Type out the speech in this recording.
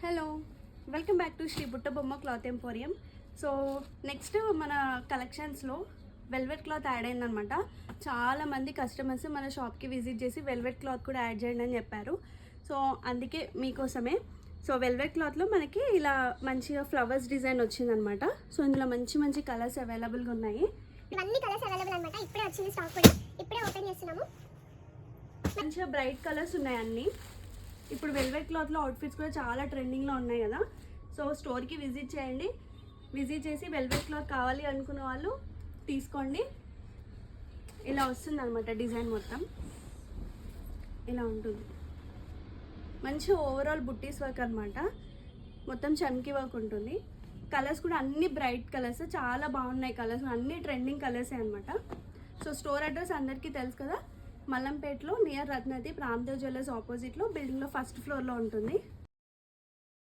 Hello, welcome back to Sri Buttabomma cloth emporium. So next మన కలెక్షన్స్లో velvet cloth add అయిందనమాట. చాలామంది కస్టమర్స్ మన షాప్కి విజిట్ చేసి వెల్వెట్ క్లాత్ కూడా యాడ్ చేయండి అని చెప్పారు. సో అందుకే మీకోసమే. సో వెల్వెట్ క్లాత్లో మనకి ఇలా మంచిగా ఫ్లవర్స్ డిజైన్ వచ్చిందనమాట. సో ఇందులో మంచి మంచి కలర్స్ అవైలబుల్గా ఉన్నాయి. ఇవన్నీ కలర్స్ అవైలబుల్ అనమాట. ఇప్పుడే వచ్చింది స్టాక్ కూడా, ఇప్పుడే ఓపెన్ చేస్తున్నాము. మంచిగా బ్రైట్ కలర్స్ ఉన్నాయి అన్నీ. ఇప్పుడు వెల్వెట్ క్లాత్లో అవుట్ఫిట్స్ కూడా చాలా ట్రెండింగ్లో ఉన్నాయి కదా. సో స్టోర్కి విజిట్ చేయండి. విజిట్ చేసి వెల్వెట్ క్లాత్ కావాలి అనుకున్న వాళ్ళు తీసుకోండి. ఇలా వస్తుంది అనమాట డిజైన్ మొత్తం. ఇలా ఉంటుంది. మంచి ఓవరాల్ బుట్టీస్ వర్క్ అనమాట. మొత్తం చమ్కీ వర్క్ ఉంటుంది. కలర్స్ కూడా అన్ని బ్రైట్ కలర్స్, చాలా బాగున్నాయి కలర్స్, అన్ని ట్రెండింగ్ కలర్సే అనమాట. సో స్టోర్ అడ్రస్ అందరికీ తెలుసు కదా, మల్లంపేటలో నియర్ రత్నది రామ్దేవ్ జ్యువెలర్స్ ఆపోజిట్లో బిల్డింగ్లో ఫస్ట్ ఫ్లోర్లో ఉంటుంది.